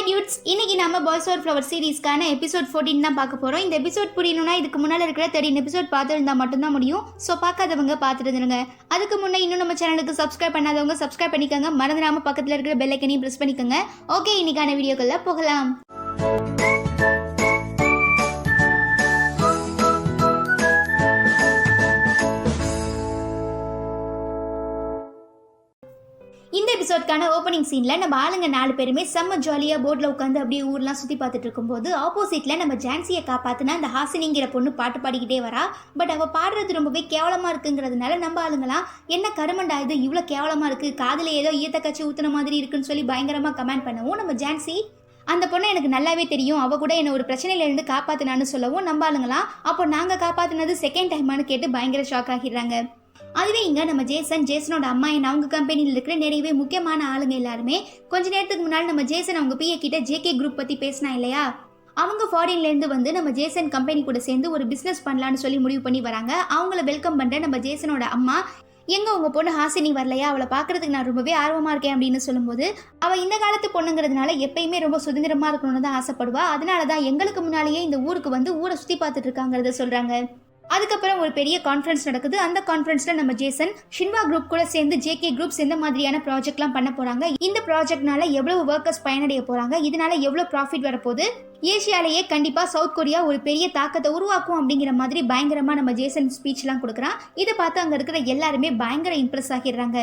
Hi dudes, இன்னைக்கு நம்ம boys over flower சீரீஸ்க்கான episode 14 தான் பார்க்க போகிறோம். இந்த எபிசோட் புரியணும்னா இதுக்கு முன்னால் இருக்கிற 13 எபிசோட் பார்த்துருந்தா மட்டும்தான் முடியும். ஸோ பார்க்காதவங்க பார்த்துட்டு இருந்துருங்க. அதுக்கு முன்னே இன்னும் நம்ம சேனலுக்கு சப்ஸ்கிரைப் பண்ணாதவங்க சப்ஸ்கிரைப் பண்ணிக்கோங்க. மறந்துடாம பக்கத்தில் இருக்கிற பெல் ஐக்கனையும் ப்ரெஸ் பண்ணிக்கோங்க. ஓகே, இன்னைக்கான வீடியோக்குள்ள போகலாம். இந்த எபிசோட்கான ஓப்பனிங் சீன்ல நம்ம ஆளுங்க 4 பேருமே செம்ம ஜாலியா போர்ட்ல உட்காந்து அப்படியே ஊர்லாம் சுத்தி பார்த்துட்டு இருக்கும்போது ஆப்போசிட்ல நம்ம ஜான்சியை காப்பாத்தினா அந்த ஹாசினிங்கிற பொண்ணு பாட்டு பாடிக்கிட்டே வரா. பட் அவ பாடுறது ரொம்பவே கேவலமா இருக்குங்கிறதுனால நம்ம ஆளுங்களாம் என்ன கருமண்டா இது இவ்வளோ கேவலமா இருக்கு, காதுல ஏதோ ஈத்த கட்சி ஊத்துன மாதிரி இருக்குன்னு சொல்லி பயங்கரமா கமெண்ட் பண்ணவும் நம்ம ஜான்சி அந்த பொண்ணை எனக்கு நல்லாவே தெரியும், அவ கூட என்ன ஒரு பிரச்சனையில இருந்து காப்பாத்தினான்னு சொல்லவும் நம்ம ஆளுங்களாம் அப்போ நாங்க காப்பாத்தினது செகண்ட் டைமானு கேட்டு பயங்கர ஷாக் ஆகிடுறாங்க. அதுவே இங்க நம்ம ஜேசனோட அம்மா அவங்க கம்பெனியில் இருக்கிற நிறையவே முக்கியமான ஆளுங்க எல்லாருமே கொஞ்ச நேரத்துக்கு முன்னாடி நம்ம ஜேசன் அவங்க பிஏ கிட்ட ஜேகே குரூப் பத்தி பேசினா இல்லையா, அவங்க ஃபாரின்ல இருந்து வந்து நம்ம ஜேசன் கம்பெனி கூட சேர்ந்து ஒரு பிசினஸ் பண்ணலான்னு சொல்லி முடிவு பண்ணி வராங்க. அவங்கள வெல்கம் பண்ற நம்ம ஜேசனோட அம்மா எங்க உங்க பொண்ணு ஹாசினி வரலையா, அவளை பாக்குறதுக்கு நான் ரொம்பவே ஆர்வமா இருக்கேன் அப்படின்னு சொல்லும்போது அவ இந்த காலத்து பொண்ணுங்கிறதுனால எப்பயுமே ரொம்ப சுதந்திரமா இருக்கணும்னு தான் ஆசைப்படுவா. அதனாலதான் எங்களுக்கு முன்னாலேயே இந்த ஊருக்கு வந்து ஊரை சுத்தி பார்த்துட்டு இருக்காங்கிறத சொல்றாங்க. அதுக்கப்புறம் ஒரு பெரிய கான்ஃபரன்ஸ் நடக்குது. அந்த கான்ஃபரன்ஸ்ல நம்ம ஜேசன் ஷின்வா குரூப் கூட சேர்ந்து ஜேகே குரூப்ஸ் எந்த மாதிரியான ப்ராஜெக்ட்லாம் பண்ண போறாங்க, இந்த ப்ராஜெக்ட்னால எவ்வளவு ஒர்க்கர்ஸ் பயனடைய போறாங்க, இதனால எவ்வளவு ப்ராஃபிட் வரப்போகுது, ஏசியாலேயே கண்டிப்பா சவுத் கொரியா ஒரு பெரிய தாக்கத்தை உருவாக்கும் அப்படிங்கிற மாதிரி பயங்கரமா நம்ம ஜேசன் ஸ்பீச்லாம் கொடுக்குறான். இதை பார்த்து அங்க இருக்கிற எல்லாருமே பயங்கர இம்ப்ரெஸ் ஆகிடுறாங்க.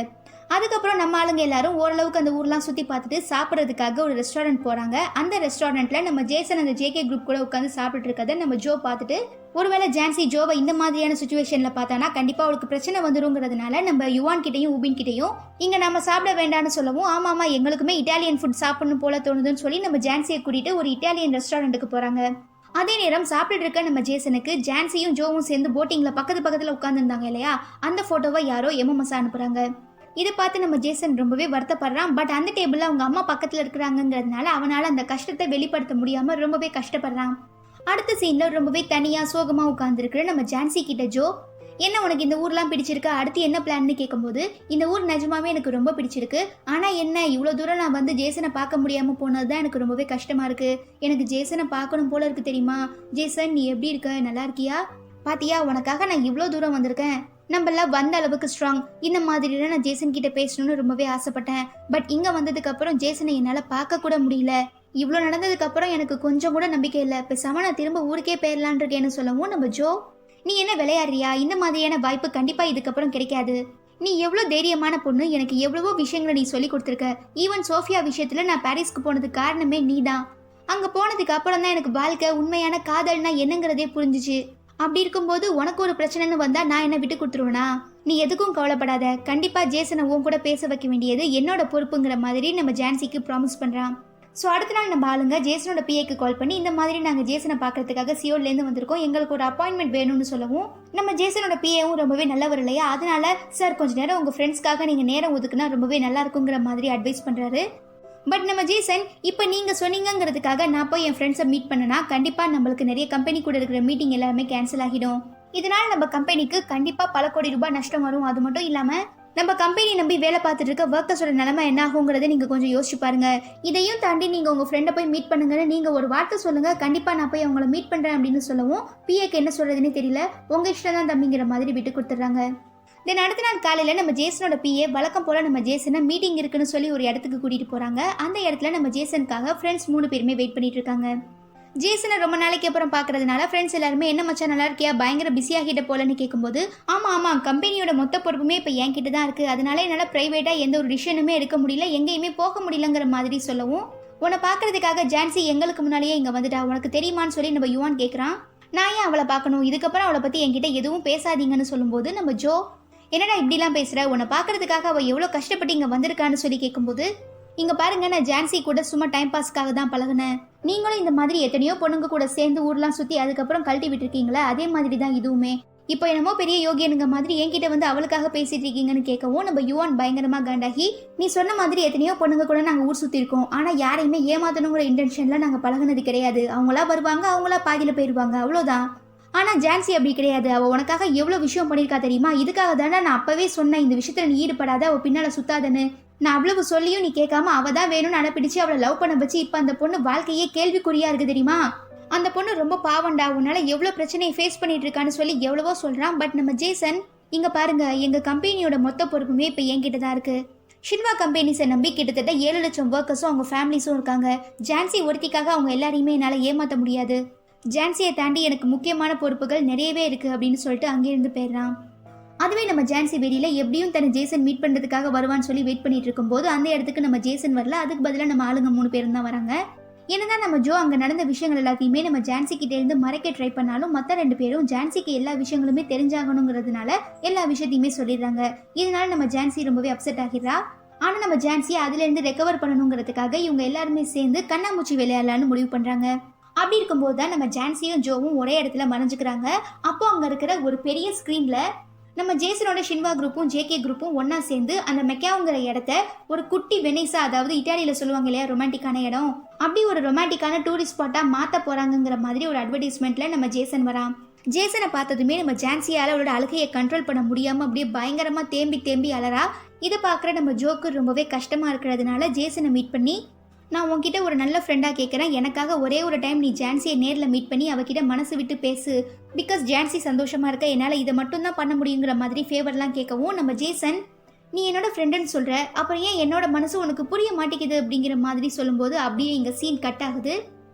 அதுக்கப்புறம் நம்ம ஆளுங்க எல்லாரும் ஓரளவுக்கு அந்த ஊர்லாம் சுற்றி பார்த்துட்டு சாப்பிட்றதுக்காக ஒரு ரெஸ்டாரண்ட் போகிறாங்க. அந்த ரெஸ்டாரண்ட்டில் நம்ம ஜேசன் அந்த ஜேகே குரூப் கூட உட்காந்து சாப்பிட்டு இருக்கதை நம்ம ஜோ பார்த்துட்டு ஒருவேளை ஜான்சி ஜோவை இந்த மாதிரியான சுச்சுவேஷனில் பார்த்தானா கண்டிப்பாக அவளுக்கு பிரச்சனை வந்துருங்கிறதுனால நம்ம யுவான் கிட்டையும் உபின் கிட்டையும் இங்கே நம்ம சாப்பிட வேண்டாம்னு சொல்லவும் ஆமாம் எங்களுக்குமே இட்டாலியன் ஃபுட் சாப்பிடணும் போல தோணுதுன்னு சொல்லி நம்ம ஜான்சியை கூட்டிட்டு ஒரு இட்டாலியன் ரெஸ்டாரண்ட்டுக்கு போகிறாங்க. அதே நேரம் சாப்பிட்டு இருக்க நம்ம ஜேசனுக்கு ஜான்சியும் ஜோவும் சேர்ந்து போட்டிங்கில் பக்கத்தில் உட்காந்துருந்தாங்க இல்லையா, அந்த ஃபோட்டோவை யாரோ எம்எம்எஸ் அனுப்புகிறாங்க. இதை பார்த்து நம்ம ஜேசன் ரொம்பவே வருத்தப்படுறான். பட் அந்த டேபிளில் அவங்க அம்மா பக்கத்தில் இருக்கிறாங்கிறதுனால அவனால் அந்த கஷ்டத்தை வெளிப்படுத்த முடியாமல் ரொம்பவே கஷ்டப்படுறான். அடுத்த சீனில் ரொம்பவே தனியாக சோகமாக உட்காந்துருக்குற நம்ம ஜான்சி கிட்ட ஜோ என்ன உனக்கு இந்த ஊர்லாம் பிடிச்சிருக்கா, அடுத்து என்ன பிளான்னு கேட்கும்போது இந்த ஊர் நிஜமாவே எனக்கு ரொம்ப பிடிச்சிருக்கு, ஆனால் என்ன இவ்வளோ தூரம் நான் வந்து ஜேசனை பார்க்க முடியாமல் போனது தான் எனக்கு ரொம்பவே கஷ்டமாக இருக்குது, எனக்கு ஜேசனை பார்க்கணும் போல இருக்கு தெரியுமா, ஜேசன் நீ எப்படி இருக்க, நல்லா இருக்கியா, பாத்தியா உனக்காக நான் இவ்வளோ தூரம் வந்திருக்கேன், நம்மளாம் வந்த அளவுக்கு ஸ்ட்ராங், இந்த மாதிரிலாம் நான் ஜேசன் கிட்ட பேசணும்னு ரொம்பவே ஆசைப்பட்டேன். பட் இங்கே வந்ததுக்கு அப்புறம் ஜேசனை என்னால் பார்க்க கூட முடியல, இவ்வளோ நடந்ததுக்கு அப்புறம் எனக்கு கொஞ்சம் கூட நம்பிக்கை இல்லை, பேசாம நான் திரும்ப ஊருக்கே போயிடலான் இருக்கேன்னு சொல்லவும் நம்ம ஜோ நீ என்ன விளையாடுறியா, இந்த மாதிரியான வாய்ப்பு கண்டிப்பாக இதுக்கப்புறம் கிடைக்காது, நீ எவ்வளோ தைரியமான பொண்ணு, எனக்கு எவ்வளவோ விஷயங்களை நீ சொல்லி கொடுத்துருக்க, ஈவன் சோஃபியா விஷயத்தில் நான் பாரிஸ்க்கு போனதுக்கு காரணமே நீ தான், அங்கே போனதுக்கு அப்புறம் தான் எனக்கு வாழ்க்கை உண்மையான காதல்னா என்னங்கிறதே புரிஞ்சிச்சு, அப்படி இருக்கும்போது உனக்கு ஒரு பிரச்சனைன்னு வந்தா நான் என்ன விட்டு கொடுத்துருவேனா, நீ எதுக்கும் கவலைப்படாத, கண்டிப்பா ஜேசனை உன் கூட பேச வைக்க வேண்டியது என்னோட பொறுப்புங்கிற மாதிரி நம்ம ஜான்சிக்கு ப்ராமிஸ் பண்றான். ஸோ அடுத்த நாள் நம்ம ஆளுங்க ஜேசனோட பிஏக்கு கால் பண்ணி இந்த மாதிரி நாங்கள் ஜேசனை பார்க்கறதுக்காக சியோட்லேருந்து வந்திருக்கோம், எங்களுக்கு ஒரு அப்பாயின்மெண்ட் வேணும்னு சொல்லவும் நம்ம ஜேசனோட பிஏவும் ரொம்பவே நல்லவர் இல்லையா, அதனால சார் கொஞ்ச நேரம் உங்கள் ஃப்ரெண்ட்ஸ்க்காக நீங்கள் நேரம் ஒதுக்குனா ரொம்பவே நல்லா இருக்குங்கிற மாதிரி அட்வைஸ் பண்ணுறாரு. பட் நம்ம ஜேசன் இப்போ நீங்கள் சொன்னீங்கிறதுக்காக நான் போய் என் ஃப்ரெண்ட்ஸை மீட் பண்ணனா கண்டிப்பாக நம்மளுக்கு நிறைய கம்பெனி கூட இருக்கிற மீட்டிங் எல்லாமே கேன்சல் ஆகிடும், இதனால் நம்ம கம்பெனிக்கு கண்டிப்பாக பல கோடி ரூபாய் நஷ்டம் வரும், அது மட்டும் இல்லாமல் நம்ம கம்பெனி நம்பி வேலை பார்த்துட்டு இருக்க ஒர்க்கர்ஸோட நிலைமை என்ன ஆகுங்கிறத நீங்கள் கொஞ்சம் யோசிச்சு பாருங்க, இதையும் தாண்டி நீங்கள் உங்கள் ஃப்ரெண்டை போய் மீட் பண்ணுங்கன்னு நீங்கள் ஒரு வார்த்தை சொல்லுங்கள், கண்டிப்பாக நான் போய் அவங்கள மீட் பண்ணுறேன் அப்படின்னு சொல்லவும் பிஏக்கு என்ன சொல்கிறதுனே தெரியல, உங்கள் இஷ்டம் தான் தம்பிங்கிற மாதிரி விட்டு கொடுத்துட்றாங்க. தென் அடுத்த நாள் காலையில் நம்ம ஜேசனோட பிஏ வழக்கம் போல் நம்ம ஜேசனை மீட்டிங் இருக்குன்னு சொல்லி ஒரு இடத்துக்கு கூட்டிகிட்டு போகிறாங்க. அந்த இடத்துல நம்ம ஜேசனுக்காக ஃப்ரெண்ட்ஸ் 3 பேருமே வெயிட் பண்ணிட்டு இருக்காங்க. ஜேசனை ரொம்ப நாளைக்கு அப்புறம் பார்க்கறதுனால ஃப்ரெண்ட்ஸ் எல்லாருமே என்ன மச்சான் நல்லா இருக்கியா, பயங்கர பிஸியாகிட்ட போலன்னு கேட்கும்போது ஆமாம் கம்பெனியோட மொத்த பொறுப்புமே இப்போ என்கிட்ட தான் இருக்குது, அதனால என்னால் ப்ரைவேட்டாக எந்த ஒரு டிசிஷனுமே எடுக்க முடியல, எங்கேயுமே போக முடியலங்கிற மாதிரி சொல்லவும் உன்னை பார்க்கறதுக்காக ஜான்சி எங்களுக்கு முன்னாலேயே இங்கே வந்துட்டா, உனக்கு தெரியுமான்னு சொல்லி நம்ம யுவான் கேட்குறான். நான் ஏன் அவளை பார்க்கணும், இதுக்கப்புறம் அவளை பற்றி என்கிட்ட எதுவும் பேசாதீங்கன்னு சொல்லும்போது நம்ம ஜோ என்னடா இப்படிலாம் பேசுகிற, உன்னை பார்க்கறதுக்காக அவள் எவ்வளோ கஷ்டப்பட்டு இங்கே வந்திருக்கான்னு சொல்லி கேட்கும்போது இங்கே பாருங்க நான் ஜான்சி கூட சும்மா டைம் பாஸ்க்காக தான் பழகினேன், நீங்களும் இந்த மாதிரி எத்தனையோ பொண்ணுங்க கூட சேர்ந்து ஊர்லாம் சுற்றி அதுக்கப்புறம் கழட்டி விட்டுருக்கீங்களா, அதே மாதிரி தான் இதுவுமே, இப்போ என்னமோ பெரிய யோகியனுங்க மாதிரி என்கிட்ட வந்து அவளுக்காக பேசிட்டு இருக்கீங்கன்னு கேட்கவும் நம்ம யுவான் பயங்கரமாக காண்டாகி நீ சொன்ன மாதிரி எத்தனையோ பொண்ணுங்க கூட நாங்கள் ஊர் சுற்றி இருக்கோம், ஆனால் யாரையுமே ஏமாத்தணுங்கிற இன்டென்ஷனில் நாங்கள் பழகினது கிடையாது, அவங்களா வருவாங்க அவங்களா பாதியில் போயிடுவாங்க அவ்வளோதான், ஆனால் ஜான்சி அப்படி கிடையாது, அவள் உனக்காக எவ்வளோ விஷயம் பண்ணியிருக்கா தெரியுமா, இதுக்காக தானே நான் அப்போவே சொன்னேன் இந்த விஷயத்தில் நீ ஈடுபடாத, அவள் பின்னால் சுத்தாதன்னு, நான் அவ்வளவு சொல்லியும் நீ கேட்காம அவ தான் வேணும்னு அனுப்பிடிச்சு அவளை லவ் பண்ண வச்சு இப்ப அந்த பொண்ணு வாழ்க்கையே கேள்விக்குறியா இருக்கு தெரியுமா? அந்த பொண்ணு ரொம்ப பாவண்டா, உன்னால எவ்வளவு பிரச்சனையை ஃபேஸ் பண்ணிட்டு இருக்கான்னு சொல்லி எவ்வளவோ சொல்றான். பட் நம்ம ஜேசன், இங்க பாருங்க, எங்க கம்பெனியோட மொத்த பொறுப்புமே இப்ப என்கிட்ட தான் இருக்கு. ஷின்வா கம்பெனிஸை நம்பி கிட்டத்தட்ட 7 லட்சம் ஒர்க்கர்ஸும் அவங்க ஃபேமிலிஸும் இருக்காங்க. ஜான்சி ஒருத்திக்காக அவங்க எல்லாரையுமே என்னால் ஏமாற்ற முடியாது. ஜான்சியை தாண்டி எனக்கு முக்கியமான பொறுப்புகள் நிறையவே இருக்கு அப்படின்னு சொல்லிட்டு அங்கேருந்து போயிடுறான். அதுவே நம்ம ஜான்சி வெளியில எப்படியும் தன்னை ஜேசன் மீட் பண்றதுக்காக வருவான்னு சொல்லி வெயிட் பண்ணிட்டு இருக்கும்போது அந்த இடத்துக்கு நம்ம ஜேசன் வரல. அதுக்கு பதிலாக நம்ம ஆளுங்க 3 பேரும் தான் வராங்க. என்னதான் நம்ம ஜோ அங்க நடந்த விஷயங்கள் எல்லாத்தையுமே நம்ம ஜான்சி கிட்ட இருந்து மறைக்க ட்ரை பண்ணாலும் மற்ற 2 பேரும் ஜான்சிக்கு எல்லா விஷயங்களுமே தெரிஞ்சாகணுங்கிறதுனால எல்லா விஷயத்தையுமே சொல்லிடுறாங்க. இதனால நம்ம ஜான்சி ரொம்பவே அப்செட் ஆகிறா. ஆனா நம்ம ஜான்சியை அதுல இருந்து ரெக்கவர் பண்ணணுங்கிறதுக்காக இவங்க எல்லாருமே சேர்ந்து கண்ணாமூச்சி விளையாடலான்னு முடிவு பண்றாங்க. அப்படி இருக்கும்போது தான் நம்ம ஜான்சியும் ஜோவும் ஒரே இடத்துல மறைஞ்சுக்கிறாங்க. அப்போ அங்க இருக்கிற ஒரு பெரிய ஸ்கிரீன்ல நம்ம ஜேசனோட ஷின்வா குரூப்பும் ஜேகே குரூப்பும் ஒன்னா சேர்ந்து அந்த மெக்காவுங்கிற இடத்த ஒரு குட்டி வெனிஸா, அதாவது இட்டாலியில சொல்லுவாங்க இல்லையா ரொமான்டிக்கான இடம், அப்படி ஒரு ரொமான்டிக்கான டூரிஸ்ட் ஸ்பாட்டா மாத்த போறாங்கிற மாதிரி ஒரு அட்வர்டைஸ்மெண்ட்ல நம்ம ஜேசன் வரான். ஜேசனை பார்த்ததுமே நம்ம ஜான்சியால அவளோட அழுகையை கண்ட்ரோல் பண்ண முடியாம அப்படியே பயங்கரமா தேம்பி தேம்பி அலறா. இதை பார்க்குற நம்ம ஜோக்கு ரொம்பவே கஷ்டமா இருக்கிறதுனால ஜேசனை மீட் பண்ணி, நான் உன்கிட்ட ஒரு நல்ல ஃப்ரெண்டாக கேட்குறேன், எனக்காக ஒரே ஒரு டைம் நீ ஜான்சியை நேரில் மீட் பண்ணி அவகிட்ட மனசு விட்டு பேசு, பிகாஸ் ஜான்சி சந்தோஷமாக இருக்க, என்னால் இதை மட்டும்தான் பண்ண முடியுங்கிற மாதிரி ஃபேவர்லாம் கேட்கவும் நம்ம ஜேசன், நீ என்னோட ஃப்ரெண்டுன்னு சொல்கிற, அப்புறம் ஏன் என்னோட மனசு உனக்கு புரிய மாட்டேங்குது அப்படிங்கிற மாதிரி சொல்லும்போது அப்படியே இங்கே சீன் கட் ஆகுது.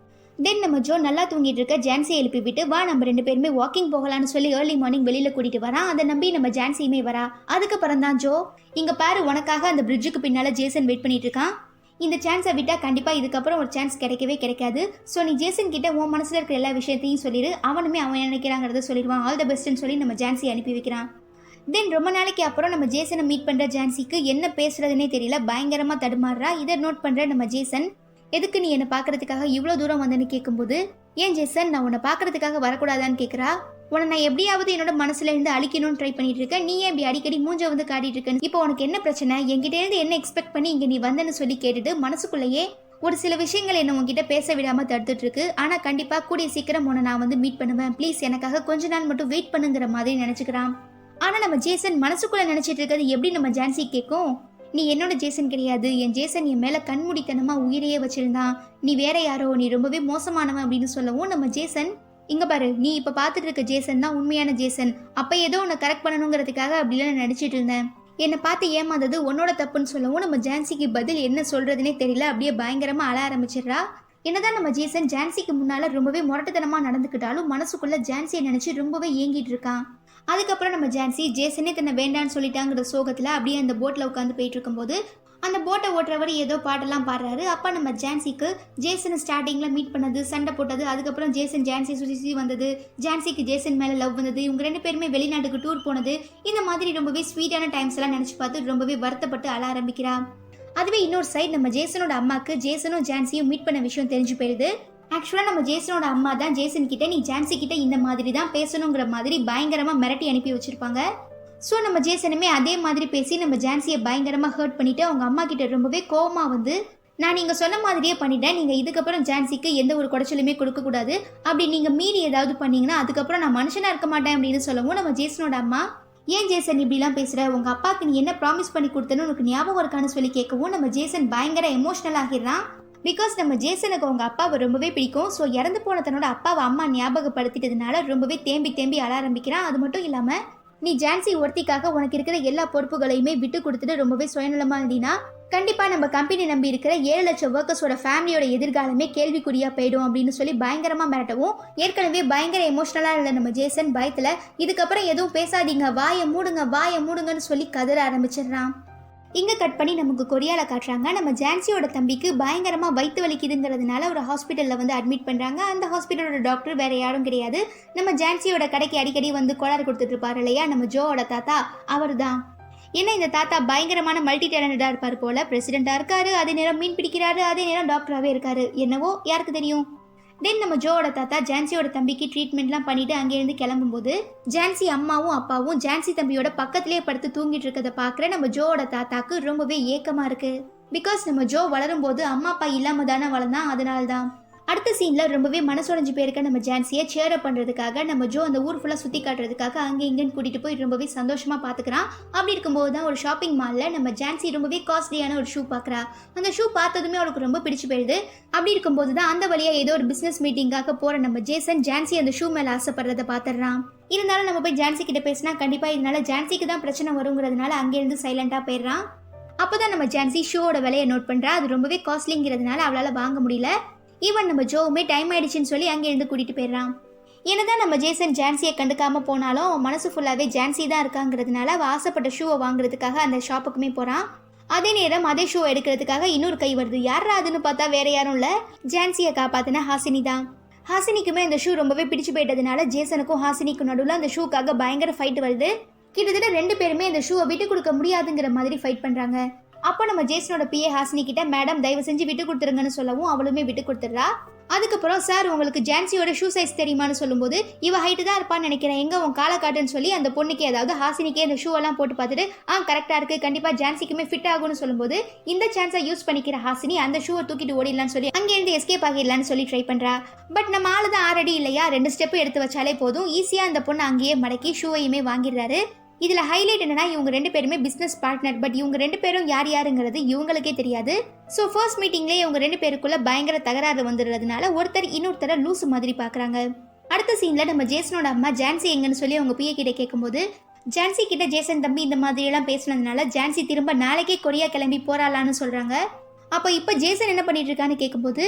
தென் நம்ம ஜோ நல்லா தூங்கிட்டு இருக்க ஜான்சியை எழுப்பி விட்டு, வா நம்ம 2 பேருமே வாக்கிங் போகலான்னு சொல்லி ஏர்லி மார்னிங் வெளியில் கூட்டிகிட்டு வரான். அதை நம்பி நம்ம ஜான்சியுமே வரா. அதுக்கப்புறம் தான் ஜோ, இங்கே பாரு உனக்காக அந்த பிரிட்ஜுக்கு பின்னால் ஜேசன் வெயிட் பண்ணிட்டு இருக்கான், இந்த சான்ஸை விட்டால் கண்டிப்பாக இதுக்கப்புறம் ஒரு சான்ஸ் கிடைக்கவே கிடைக்காது. ஸோ நீ ஜேசன் கிட்ட உன் மனசில் இருக்கிற எல்லா விஷயத்தையும் சொல்லிடு, அவனுமே அவன் நினைக்கிறாங்கிறத சொல்லிடுவான். ஆல் த பெஸ்ட்னு சொல்லி நம்ம ஜான்சி அனுப்பி வைக்கிறான். தென் ரொம்ப நாளைக்கு அப்புறம் நம்ம ஜேசனை மீட் பண்ணுற ஜான்சிக்கு என்ன பேசுறதுனே தெரியல, பயங்கரமாக தடுமாறுறா. இதை நோட் பண்ணுற நம்ம ஜேசன், எதுக்கு நீ என்னை பார்க்கறதுக்காக இவ்வளோ தூரம் வந்தேன்னு கேட்கும்போது, ஏன் ஜேசன் நான் உன்னை பார்க்கறதுக்காக வரக்கூடாதான்னு கேட்குறா. உன்னை நான் எப்படியாவது என்னோட மனசுல இருந்து அழிக்கணும்னு ட்ரை பண்ணிட்டு இருக்கேன், நீ ஏன் இப்படி அடிக்கடி மூஞ்ச வந்து காட்டிட்டு இருக்க, இப்போ உனக்கு என்ன பிரச்சனை, என்கிட்ட இருந்து என்ன எக்ஸ்பெக்ட் பண்ணி இங்க நீ வந்தேன்னு சொல்லி கேட்டுட்டு மனசுக்குள்ளேயே ஒரு சில விஷயங்கள் என்ன உன்கிட்ட பேச விடாம தடுத்துட்டு இருக்கு. ஆனா கண்டிப்பா கூடிய சீக்கிரம் உன்னை நான் வந்து மீட் பண்ணுவேன், ப்ளீஸ் எனக்காக கொஞ்ச நாள் மட்டும் வெயிட் பண்ணுங்கிற மாதிரி நினைச்சுக்கிறான். ஆனா நம்ம ஜேசன் மனசுக்குள்ள நினைச்சிட்டு இருக்கிறது எப்படி நம்ம ஜான்சி கேட்கும், நீ என்னோட ஜேசன் கிடையாது, என் ஜேசன் என் மேல கண்மூடித்தனமா உயிரையே வச்சிருந்தான், நீ வேற யாரோ, நீ ரொம்பவே மோசமானவன் அப்படின்னு சொல்லவும் நம்ம ஜேசன், இங்க பாரு நீ இப்ப பாத்துட்டு இருக்க ஜேசன் தான் உண்மையான ஜேசன், அப்ப ஏதோ உன்னை கரெக்ட் பண்ணணுங்கிறதுக்காக அப்படிலாம் நடிச்சிட்டு இருந்தேன், என்னை பார்த்து ஏமாந்தது உன்னோட தப்புன்னு சொல்லவும் நம்ம ஜான்சிக்கு பதில் என்ன சொல்றதுனே தெரியல, அப்படியே பயங்கரமா அழ ஆரம்பிச்சிடுறா. என்னதான் நம்ம ஜேசன் ஜான்சிக்கு முன்னால ரொம்பவே முரட்டுத்தனமா நடந்துக்கிட்டாலும் மனசுக்குள்ள ஜான்சியை நினைச்சு ரொம்பவே ஏங்கிட்டு இருக்கான். அதுக்கப்புறம் நம்ம ஜான்சி ஜேசனே தன்னை வேண்டான்னு சொல்லிட்டாங்கிற சோகத்துல அப்படியே அந்த போட்ல உட்காந்து போயிட்டு இருக்கும்போது அந்த போட்டை ஓட்டுறவர் ஏதோ பாட்டெல்லாம் பாடுறாரு. அப்போ நம்ம ஜான்சிக்கு ஜேசனை ஸ்டார்டிங்கில் மீட் பண்ணது, சண்டை போட்டது, அதுக்கப்புறம் ஜேசன் ஜான்சி சுற்றி வந்தது, ஜான்சிக்கு ஜேசன் மேலே லவ் வந்தது, இவங்க 2 பேருமே வெளிநாட்டுக்கு டூர் போனது, இந்த மாதிரி ரொம்பவே ஸ்வீட்டான டைம்ஸ் எல்லாம் நினச்சி பார்த்து ரொம்பவே வருத்தப்பட்டு அழ ஆரம்பிக்கிறா. அதுவே இன்னொரு சைடு நம்ம ஜேசனோட அம்மாக்கு ஜேசனும் ஜான்சியும் மீட் பண்ண விஷயம் தெரிஞ்சு போயிடுது. ஆக்சுவலாக நம்ம ஜேசனோட அம்மா தான் ஜேசன் கிட்ட நீ ஜான்சி கிட்ட இந்த மாதிரி தான் பேசணுங்கிற மாதிரி பயங்கரமாக மிரட்டி அனுப்பி வச்சிருப்பாங்க. ஸோ நம்ம ஜேசனுமே அதே மாதிரி பேசி நம்ம ஜான்சியை பயங்கரமாக ஹர்ட் பண்ணிவிட்டு அவங்க அம்மா கிட்ட ரொம்பவே கோவமாக வந்து, நான் நீங்கள் சொன்ன மாதிரியே பண்ணிட்டேன், நீங்கள் இதுக்கப்புறம் ஜான்சிக்கு எந்த ஒரு குடைச்சலுமே கொடுக்கக்கூடாது, அப்படி நீங்கள் மீறி ஏதாவது பண்ணீங்கன்னா அதுக்கப்புறம் நான் மனுஷனாக இருக்க மாட்டேன் அப்படின்னு சொல்லவும் நம்ம ஜேசனோட அம்மா, ஏன் ஜேசன் இப்படிலாம் பேசுகிற, உங்கள் அப்பாவுக்கு நீ என்ன ப்ராமிஸ் பண்ணி கொடுத்தன்னு உனக்கு ஞாபகம் இருக்கான்னு சொல்லி கேட்கவும் நம்ம ஜேசன் பயங்கர எமோஷ்னல் ஆகிடுறான். பிகாஸ் நம்ம ஜேசனுக்கு அவங்க அப்பாவை ரொம்பவே பிடிக்கும். ஸோ இறந்து போன தன்னோட அப்பாவை அம்மா ஞாபகப்படுத்திட்டதுனால ரொம்பவே தேம்பி தேம்பி அழ ஆரம்பிக்கிறான். அது மட்டும் இல்லாமல் நீ ஜான்சி ஒருத்திக்காக உனக்கு இருக்கிற எல்லா பொறுப்புகளையுமே விட்டு கொடுத்துட்டு ரொம்பவே சுயநலமா இருந்தீங்கன்னா கண்டிப்பா நம்ம கம்பெனி நம்பி இருக்கிற 7 லட்சம் ஒர்க்கர்ஸோட ஃபேமிலியோட எதிர்காலமே கேள்விக்குறியா போயிடும் அப்படின்னு சொல்லி பயங்கரமா மிரட்டவும், ஏற்கனவே பயங்கர எமோஷனலா இருந்த நம்ம ஜேசன் பயத்துல இதுக்கப்புறம் எதுவும் பேசாதீங்க, வாயை மூடுங்கன்னு சொல்லி கதற ஆரம்பிச்சிடுறான். இங்க கட் பண்ணி நமக்கு கொரியால காட்டுறாங்க. நம்ம ஜான்சியோட தம்பிக்கு பயங்கரமா வயிற்று வலிக்குதுங்கிறதுனால ஒரு ஹாஸ்பிட்டல்ல வந்து அட்மிட் பண்றாங்க. அந்த ஹாஸ்பிட்டலோட டாக்டர் வேற யாரும் கிடையாது, நம்ம ஜான்சியோட கடைக்கு அடிக்கடி வந்து கோளாறு கொடுத்துட்டு இருப்பாரு இல்லையா நம்ம ஜோவோட தாத்தா, அவர் தான். ஏன்னா இந்த தாத்தா பயங்கரமான மல்டி டேலண்டடா இருப்பார் போல, பிரசிடென்டா இருக்காரு, அதே நேரம் மீன் பிடிக்கிறாரு, அதே நேரம் டாக்டராகவே இருக்காரு, என்னவோ யாருக்கு தெரியும். தென் நம்ம ஜோவோட தாத்தா ஜான்சியோட தம்பிக்கு ட்ரீட்மெண்ட்லாம் பண்ணிட்டு அங்கேருந்து கிளம்பும்போது ஜான்சி அம்மாவும் அப்பாவும் ஜான்சி தம்பியோட பக்கத்திலே படுத்து தூங்கிட்டு இருக்கதை பார்க்குற நம்ம ஜோவோட தாத்தாக்கு ரொம்பவே ஏக்கமா இருக்கு. பிகாஸ் நம்ம ஜோ வளரும் போது அம்மா அப்பா இல்லாம தானே வளர்ந்தான், அதனால தான். அடுத்த சீனில் ரொம்பவே மனசுடைஞ்சு போயிருக்க நம்ம ஜான்சியை சேர் பண்ணுறதுக்காக நம்ம ஜோ அந்த ஊர் ஃபுல்லாக சுற்றி காட்டுறதுக்காக அங்கே இங்கேன்னு கூட்டிகிட்டு போய் ரொம்பவே சந்தோஷமாக பார்த்துக்கிறான். அப்படி இருக்கும்போது தான் ஒரு ஷாப்பிங் மாலில் நம்ம ஜான்சி ரொம்பவே காஸ்ட்லியான ஒரு ஷூ பார்க்குறா. அந்த ஷூ பார்த்ததுமே அவளுக்கு ரொம்ப பிடிச்சி போயிடுது. அப்படி இருக்கும்போது தான் அந்த வழியாக ஏதோ ஒரு பிஸ்னஸ் மீட்டிங்காக போகிற நம்ம ஜேசன் ஜான்சி அந்த ஷூ மேலே ஆசைப்படுறதை பார்த்துடுறான். இருந்தாலும் நம்ம போய் ஜான்சி கிட்ட பேசினா கண்டிப்பாக இதனால ஜான்சிக்கு தான் பிரச்சனை வருங்கிறதுனால அங்கேருந்து சைலண்டாக போயிடுறான். அப்போ தான் நம்ம ஜான்சி ஷூவோட விலையை நோட் பண்ணுறா. அது ரொம்பவே காஸ்ட்லிங்கிறதுனால அவளால் வாங்க முடியல. ஈவன் நம்ம ஜோவுமே டைம் ஆயிடுச்சுன்னு சொல்லி அங்கேருந்து கூட்டிகிட்டு போயிடுறான். என்னதான் நம்ம ஜேசன் ஜான்சியை கண்டுக்காம போனாலும் அவன் மனசு ஃபுல்லாகவே ஜான்சி தான் இருக்காங்கிறதுனால அவள் ஆசைப்பட்ட ஷூவை வாங்குறதுக்காக அந்த ஷாப்புக்குமே போகிறான். அதே நேரம் அதே ஷூ எடுக்கிறதுக்காக இன்னொரு கை வருது. யாரா அதுன்னு பார்த்தா வேற யாரும் இல்லை, ஜான்சியை காப்பாத்தின ஹாசினி தான். ஹாசினிக்குமே இந்த ஷூ ரொம்பவே பிடிச்சு போயிட்டதுனால ஜேசனுக்கும் ஹாசினிக்கும் நடுவில் அந்த ஷூக்காக பயங்கர ஃபைட் வருது. கிட்டத்தட்ட 2 பேருமே இந்த ஷூவை விட்டு கொடுக்க முடியாதுங்கிற மாதிரி ஃபைட் பண்ணுறாங்க. அப்போ நம்ம ஜேசனோட பிஏ ஹாசினி கிட்ட மேடம் தயவு செஞ்சு விட்டு கொடுத்துருங்கன்னு சொல்லவும் அவளுமே விட்டு கொடுத்துட்றா. அதுக்கப்புறம் சார் உங்களுக்கு ஜான்சியோட ஷூ சைஸ் தெரியுமான்னு சொல்லும்போது இவ ஹைட்டு தான் இருப்பான்னு நினைக்கிறேன், எங்க உன் காலை காட்டுன்னு சொல்லி அந்த பொண்ணுக்கு அதாவது ஹாசினிக்கே அந்த ஷூ எல்லாம் போட்டு பார்த்துட்டு கரெக்டாக இருக்கு, கண்டிப்பா ஜான்சிக்குமே ஃபிட் ஆகும்னு சொல்லும்போது இந்த சான்ஸை யூஸ் பண்ணிக்கிற ஹாசினி அந்த ஷூவை தூக்கிட்டு ஓடிடலான்னு சொல்லி அங்கேருந்து எஸ்கேப் ஆகிடலான்னு சொல்லி ட்ரை பண்றா. பட் நம்ம ஆளு தான் ஆல்ரெடி இல்லையா, 2 ஸ்டெப் எடுத்து வச்சாலே போதும், ஈஸியா அந்த பொண்ணு அங்கேயே மடக்கி ஷூவையுமே வாங்கிடுறாரு. இதுல ஹைலைட் என்னன்னா இவங்க 2 பேருமே பிசினஸ் பார்ட்னர். பட் இவங்க 2 பேரும் யார் யாருங்கிறது இவங்களுக்கே தெரியாது. ஸோ ஃபர்ஸ்ட் மீட்டிங்லேயே இவங்க 2 பேருக்குள்ள பயங்கர தகராறு வந்துடுறதுனால ஒருத்தர் இன்னொருத்தர லூசு மாதிரி பார்க்குறாங்க. அடுத்த சீன்ல நம்ம ஜேசனோட அம்மா ஜான்சி எங்கன்னு சொல்லி அவங்க பிஏ கிட்ட கேட்கும்போது ஜான்சி கிட்ட ஜேசன் தம்பி இந்த மாதிரி எல்லாம் பேசினதுனால ஜான்சி திரும்ப நாளைக்கே கொரியா கிளம்பி போறாளான்னு சொல்றாங்க. அப்போ இப்போ ஜேசன் என்ன பண்ணிட்டு இருக்கான்னு கேட்கும்போது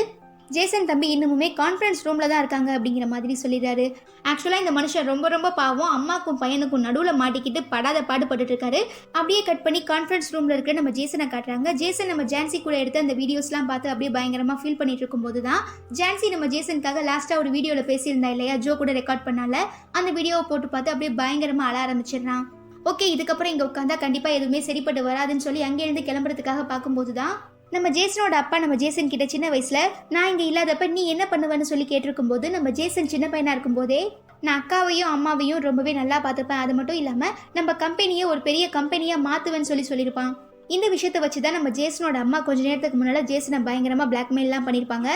ஜேசன் தம்பி இன்னுமுமே கான்ஃபரன்ஸ் ரூமில் தான் இருக்காங்க அப்படிங்கிற மாதிரி சொல்லிடுறாரு. ஆக்சுவலாக இந்த மனுஷன் ரொம்ப ரொம்ப பாவம், அம்மாக்கும் பையனுக்கும் நடுவில் மாட்டிக்கிட்டு படாத பாடுபட்டு இருக்காரு. அப்படியே கட் பண்ணி கான்ஃபரன்ஸ் ரூமில் இருக்கிற நம்ம ஜேசனை காட்டுறாங்க. ஜேசன் நம்ம ஜான்சி கூட எடுத்து அந்த வீடியோஸ்லாம் பார்த்து அப்படியே பயங்கரமாக ஃபீல் பண்ணிட்டு இருக்கும்போது தான் ஜான்சி நம்ம ஜேசனுக்காக லாஸ்ட்டாக ஒரு வீடியோவில் பேசியிருந்தா இல்லையா, ஜோ கூட ரெக்கார்ட் பண்ணால அந்த வீடியோவை போட்டு பார்த்து அப்படியே பயங்கரமாக அழ ஆரம்பிச்சிடுறான். ஓகே இதுக்கப்புறம் இங்கே உட்காந்தா கண்டிப்பாக எதுவுமே சரிப்பட்டு வராதுன்னு சொல்லி அங்கேருந்து கிளம்புறதுக்காக பார்க்கும்போது தான் நம்ம ஜேசனோட அப்பா நம்ம ஜேசன் கிட்ட சின்ன வயசுல நான் இங்க இல்லாதப்ப நீ என்ன பண்ணுவேன்னு சொல்லி கேட்டிருக்கும் போது நம்ம ஜேசன் சின்ன பையனா இருக்கும் போதே நான் அக்காவையும் அம்மாவையும் ரொம்பவே நல்லா பார்த்துப்பேன், அது மட்டும் இல்லாம நம்ம கம்பெனியை ஒரு பெரிய கம்பெனியா மாத்துவேன்னு சொல்லியிருப்பான். இந்த விஷயத்தை வச்சுதான் நம்ம ஜேசனோட அம்மா கொஞ்ச நேரத்துக்கு முன்னால ஜேசனை பயங்கரமா பிளாக்மெயில்லாம் பண்ணிருப்பாங்க.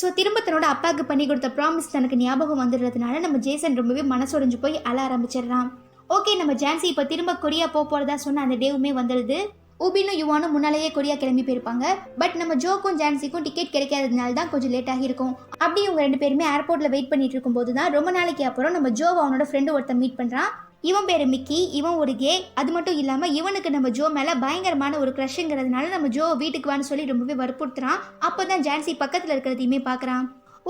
ஸோ திரும்ப தன்னோட அப்பாவுக்கு பண்ணி கொடுத்த ப்ராமிஸ் தனக்கு ஞாபகம் வந்துடுறதுனால நம்ம ஜேசன் ரொம்பவே மனசுடைஞ்சு போய் அழ ஆரம்பிச்சிடுறான். ஓகே நம்ம ஜான்சி இப்போ திரும்ப கொரியா போறதா சொன்ன அந்த டேவுமே வந்துடுது. உபினும் யுவானும் முன்னாலேயே கொரியா கிளம்பி போயிருப்பாங்க. பட் நம்ம ஜோக்கும் ஜான்சிக்கும் டிக்கெட் கிடைக்காததுனால தான் கொஞ்சம் லேட் ஆகியிருக்கும். அப்படி இவங்க 2 பேருமே ஏர்போர்ட்ல வெயிட் பண்ணிட்டு இருக்கும்போது தான் ரொம்ப நாளைக்கு அப்புறம் நம்ம ஜோ அவனோட ஃப்ரெண்டு ஒருத்தன் மீட் பண்றான். இவன் பேரு மிக்கி, இவன் ஒரு கே. அது மட்டும் இல்லாம இவனுக்கு நம்ம ஜோ மேல பயங்கரமான ஒரு க்ரஷ்ங்கிறதுனால நம்ம ஜோ வீட்டுக்கு வான்னு சொல்லி ரொம்பவே வற்புறுத்துறான். அப்பதான் ஜான்சி பக்கத்துல இருக்கிறதையுமே பாக்குறான்.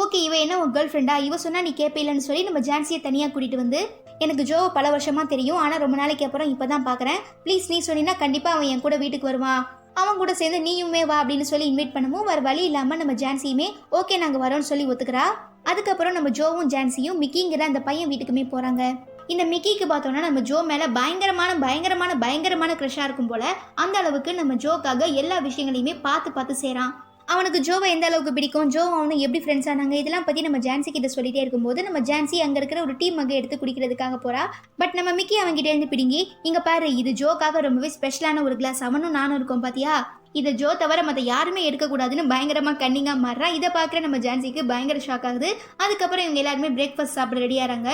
ஓகே இவ என்ன உன் கேர்ள் ஃப்ரெண்டா, இவ சொன்னா நீ கேட்பேலன்னு சொல்லி நம்ம ஜான்சியை தனியா கூட்டிட்டு வந்து எனக்கு ஜோவை பல வருஷமா தெரியும், ஆனா ரொம்ப நாளைக்கு அப்புறம் இப்பதான் பாக்குறேன், ப்ளீஸ் நீ சொன்னீங்கன்னா கண்டிப்பா அவன் என் கூட வீட்டுக்கு வருவான், அவன் கூட சேர்ந்து நீயுமே வா அப்படின்னு சொல்லி இன்வைட் பண்ணவும் வேற வழி இல்லாம நம்ம ஜான்சியுமே ஓகே நாங்க வரோம்னு சொல்லி ஒத்துக்கிறா. அதுக்கப்புறம் நம்ம ஜோவும் ஜான்சியும் மிக்கிங்கிற அந்த பையன் வீட்டுக்குமே போறாங்க. இந்த மிக்கிக்கு பார்த்தோம்னா நம்ம ஜோ மேல பயங்கரமான க்ரஷா இருக்கும் போல. அந்த அளவுக்கு நம்ம ஜோக்காக எல்லா விஷயங்களையுமே பார்த்து செய்றான். அவனுக்கு ஜோவை எந்த அளவுக்கு பிடிக்கும், ஜோ அவனும் எப்படி ஃப்ரெண்ட்ஸ் ஆனாங்க, இதெல்லாம் பற்றி நம்ம ஜான்சி கிட்ட சொல்லிட்டே இருக்கும்போது நம்ம ஜான்சி அங்கே இருக்கிற ஒரு டீ மகை எடுத்து குடிக்கிறதுக்காக போறா. பட் நம்ம மிக்கி அவன்கிட்ட இருந்து பிடிங்கி இங்கே பாரு இது ஜோக்காக ரொம்பவே ஸ்பெஷலான ஒரு கிளாஸ், அவனும் நானும் இருக்கோம் பாத்தியா, இதை ஜோ தவிர மற்ற யாருமே எடுக்கக்கூடாதுன்னு பயங்கரமாக கன்னிங்காக மாறுறான். இதை பார்க்குற நம்ம ஜான்சிக்கு பயங்கர ஷாக் ஆகுது. அதுக்கப்புறம் இவங்க எல்லாருமே பிரேக்ஃபாஸ்ட் சாப்பிட ரெடியாகிறாங்க.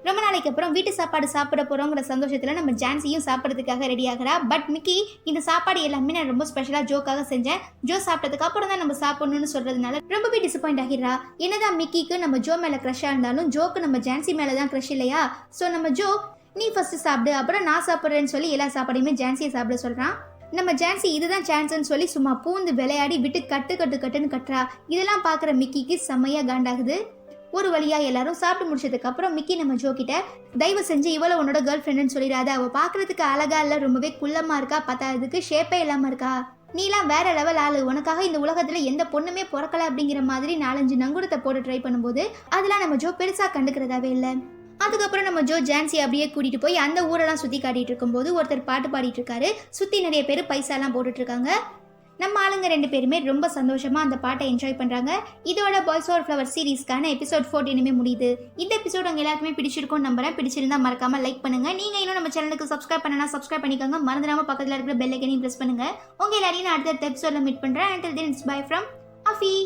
ரொம்ப நாளைக்கு அப்புறம் வீட்டு சாப்பாடு சாப்பிட போறோங்கிற சந்தோஷத்துல நம்ம ஜான்சியும் சாப்பிட்றதுக்காக ரெடி ஆகிறா. பட் மிக்கி இந்த சாப்பாடு எல்லாமே நான் ரொம்ப ஸ்பெஷலா ஜோக்காக செஞ்சேன், ஜோ சாப்பிட்டதுக்கு அப்புறம் தான் நம்ம சாப்பிடணும்னு சொல்றதுனால ரொம்பவே டிசப்பாயிண்ட் ஆகிறா. என்னதான் மிக்கிக்கு நம்ம ஜோ மேல க்ரஷ்ஷா இருந்தாலும் ஜோக்கு நம்ம ஜான்சி மேலதான் க்ரஷ் இல்லையா. ஸோ நம்ம ஜோ நீ ஃபர்ஸ்ட் சாப்பிடு அப்புறம் நான் சாப்பிட்றேன்னு சொல்லி எல்லா சாப்பாடையுமே ஜான்சியை சாப்பிட சொல்றான். நம்ம ஜான்சி இதுதான் சான்ஸ்ன்னு சொல்லி சும்மா பூந்து விளையாடி விட்டு கட்டுன்னு கட்டுறா. இதெல்லாம் பாக்குற மிக்கிக்கு செம்மையா காண்டாகுது. ஒரு வழியா எல்லாரும் சாப்பிட்டு முடிச்சதுக்கு அப்புறம் மிக்கி நம்ம ஜோ கிட்ட தயவு செஞ்சு இவ்வளவு உன்னோட கேர்ள் ஃப்ரெண்டுன்னு சொல்லிடாத, அவ பாக்குறதுக்கு அழகா இல்ல, ரொம்பவே குள்ளமா இருக்கா, பத்தாததுக்கு ஷேப்பே இல்லாம இருக்கா, நீலாம் வேற லெவல் ஆளு, உனக்காக இந்த உலகத்துல எந்த பொண்ணுமே பிறக்கல அப்படிங்கிற மாதிரி 4-5 நங்குடத்தை போட்டு ட்ரை பண்ணும்போது அதெல்லாம் நம்ம ஜோ பெருசா கண்டுக்கிறதாவே இல்லை. அதுக்கப்புறம் நம்ம ஜோ ஜான்சி அப்படியே கூட்டிட்டு போய் அந்த ஊரெல்லாம் சுத்தி காட்டிட்டு இருக்கும்போது ஒருத்தர் பாட்டு பாடிட்டு இருக்காரு. சுத்தி நிறைய பேர் பைசாலாம் போட்டுட்டு இருக்காங்க. நம்ம ஆளுங்க 2 பேருமே ரொம்ப சந்தோஷமா அந்த பாட்டை என்ஜாய் பண்றாங்க. இதோட பாய்ஸ் ஓவர் ஃப்ளவர் சீரீஸ்க்கான எபிசோட் 14 முடியுது. இந்த எபிசோட் உங்க எல்லாருக்குமே பிடிச்சிருக்கும் நம்புறேன். பிடிச்சிருந்தா மறக்காம லைக் பண்ணுங்க. நீங்க இன்னும் நம்ம சேனலுக்கு சப்ஸ்கிரைப் பண்ணனா சப்ஸ்கிரைப் பண்ணிக்கோங்க. மறந்துடாம பக்கத்துல இருக்கிற பெல் ஐக்கனையும் பிரஸ் பண்ணுங்க. உங்க எல்லாரையும் அடுத்த எபிசோட்ல மீட் பண்றேன். Until then it's bye from Afi.